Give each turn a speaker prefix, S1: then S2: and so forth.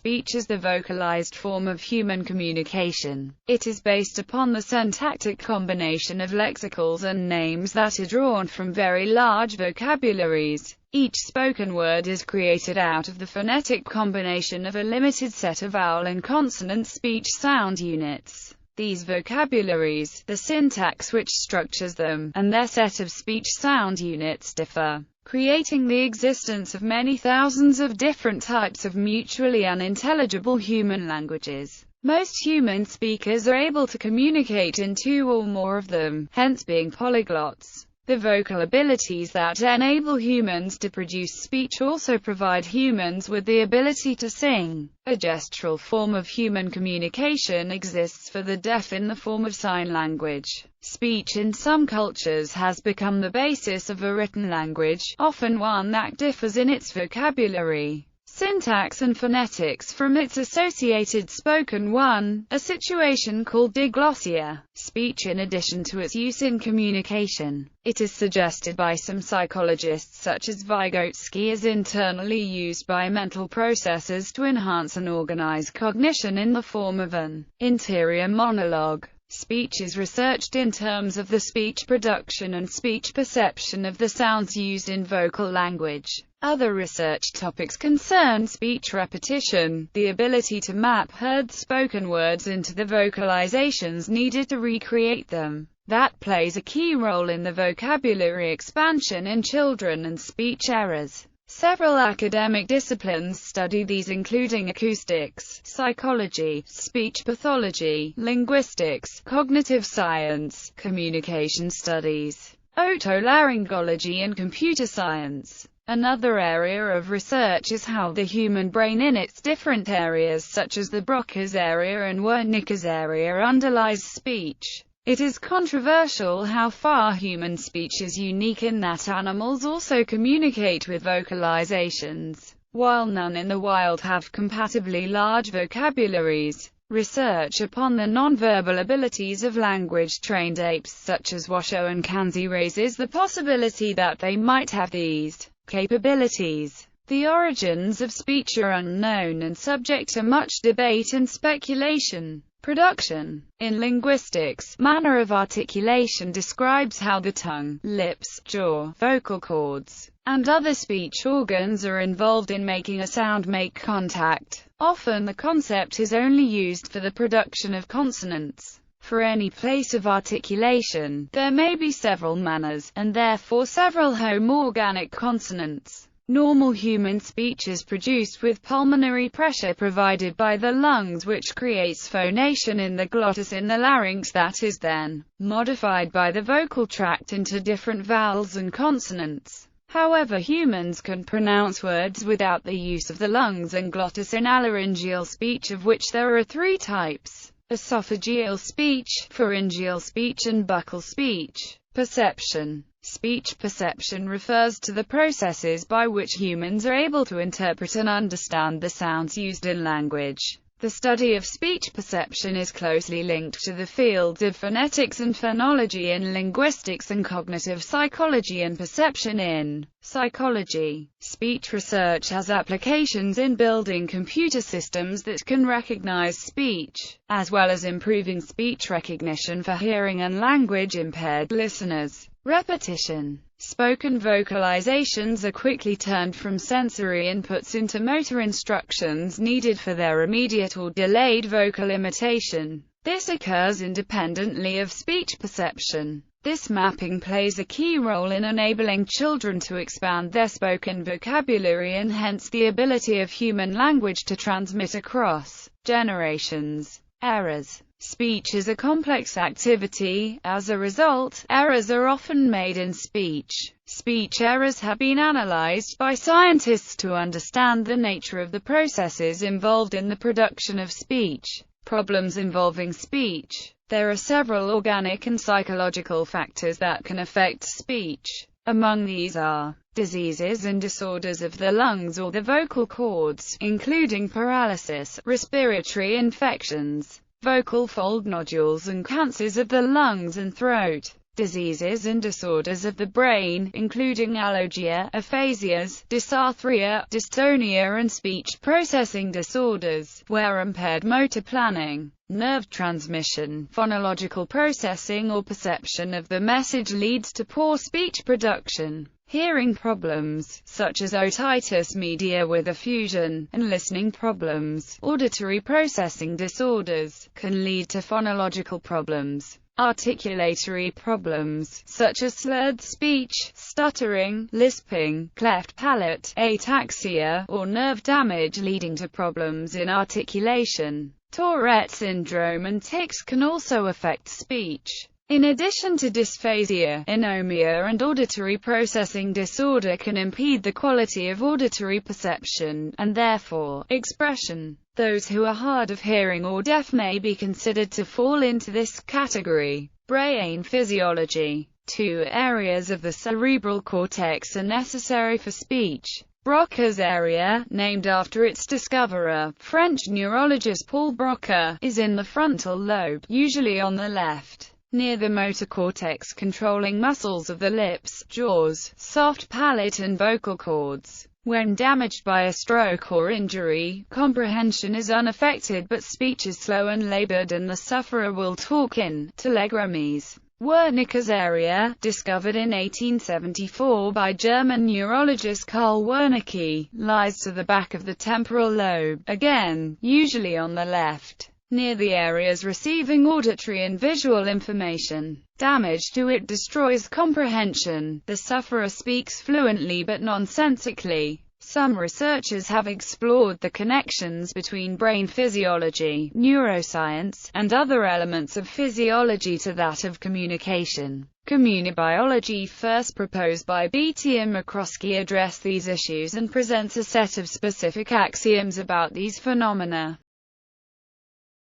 S1: speech is the vocalized form of human communication. It is based upon the syntactic combination of lexicals and names that are drawn from very large vocabularies. Each spoken word is created out of the phonetic combination of a limited set of vowel and consonant speech sound units. These vocabularies, the syntax which structures them, and their set of speech sound units differ, creating the existence of many thousands of different types of mutually unintelligible human languages. Most human speakers are able to communicate in two or more of them, hence being polyglots. The vocal abilities that enable humans to produce speech also provide humans with the ability to sing. A gestural form of human communication exists for the deaf in the form of sign language. Speech in some cultures has become the basis of a written language, often one that differs in its vocabulary, syntax and phonetics from its associated spoken one, a situation called diglossia. Speech in addition to its use in communication. It is suggested by some psychologists such as Vygotsky is internally used by mental processes to enhance and organize cognition in the form of an interior monologue. Speech is researched in terms of the speech production and speech perception of the sounds used in vocal language. Other research topics concern speech repetition, the ability to map heard spoken words into the vocalizations needed to recreate them. That plays a key role in the vocabulary expansion in children and speech errors. Several academic disciplines study these, including acoustics, psychology, speech pathology, linguistics, cognitive science, communication studies, otolaryngology and computer science. Another area of research is how the human brain in its different areas such as the Broca's area and Wernicke's area underlies speech. It is controversial how far human speech is unique in that animals also communicate with vocalizations, while none in the wild have compatibly large vocabularies. Research upon the nonverbal abilities of language-trained apes such as Washoe and Kanzi raises the possibility that they might have these capabilities. The origins of speech are unknown and subject to much debate and speculation. Production. In linguistics, manner of articulation describes how the tongue, lips, jaw, vocal cords, and other speech organs are involved in making a sound make contact. Often the concept is only used for the production of consonants. For any place of articulation, there may be several manners, and therefore several homoorganic consonants. Normal human speech is produced with pulmonary pressure provided by the lungs, which creates phonation in the glottis in the larynx that is then modified by the vocal tract into different vowels and consonants. However, humans can pronounce words without the use of the lungs and glottis in allaryngeal speech, of which there are three types: esophageal speech, pharyngeal speech and buccal speech. Perception. Speech perception refers to the processes by which humans are able to interpret and understand the sounds used in language. The study of speech perception is closely linked to the fields of phonetics and phonology in linguistics and cognitive psychology and perception in psychology. Speech research has applications in building computer systems that can recognize speech, as well as improving speech recognition for hearing and language-impaired listeners. Repetition. Spoken vocalizations are quickly turned from sensory inputs into motor instructions needed for their immediate or delayed vocal imitation. This occurs independently of speech perception. This mapping plays a key role in enabling children to expand their spoken vocabulary and hence the ability of human language to transmit across generations. Errors. Speech is a complex activity. As a result, errors are often made in speech. Speech errors have been analyzed by scientists to understand the nature of the processes involved in the production of speech. Problems involving speech. There are several organic and psychological factors that can affect speech. Among these are diseases and disorders of the lungs or the vocal cords, including paralysis, respiratory infections, vocal fold nodules and cancers of the lungs and throat. diseases and disorders of the brain, including alogia, aphasias, dysarthria, dystonia and speech processing disorders, where impaired motor planning, nerve transmission, phonological processing or perception of the message leads to poor speech production. Hearing problems, such as otitis media with effusion, and listening problems, auditory processing disorders, can lead to phonological problems. Articulatory problems, such as slurred speech, stuttering, lisping, cleft palate, ataxia, or nerve damage leading to problems in articulation. Tourette syndrome and tics can also affect speech. In addition to dysphasia, anomia and auditory processing disorder can impede the quality of auditory perception, and therefore, expression. Those who are hard of hearing or deaf may be considered to fall into this category. Brain physiology. 2 areas of the cerebral cortex are necessary for speech. Broca's area, named after its discoverer, French neurologist Paul Broca, is in the frontal lobe, usually on the left, near the motor cortex controlling muscles of the lips, jaws, soft palate and vocal cords. When damaged by a stroke or injury, comprehension is unaffected but speech is slow and labored and the sufferer will talk in telegrams. Wernicke's area, discovered in 1874 by German neurologist Karl Wernicke, lies to the back of the temporal lobe, again, usually on the left, near the areas receiving auditory and visual information. Damage to it destroys comprehension. The sufferer speaks fluently but nonsensically. Some researchers have explored the connections between brain physiology, neuroscience, and other elements of physiology to that of communication. Communibiology, first proposed by Beatty and McCroskey, address these issues and presents a set of specific axioms about these phenomena.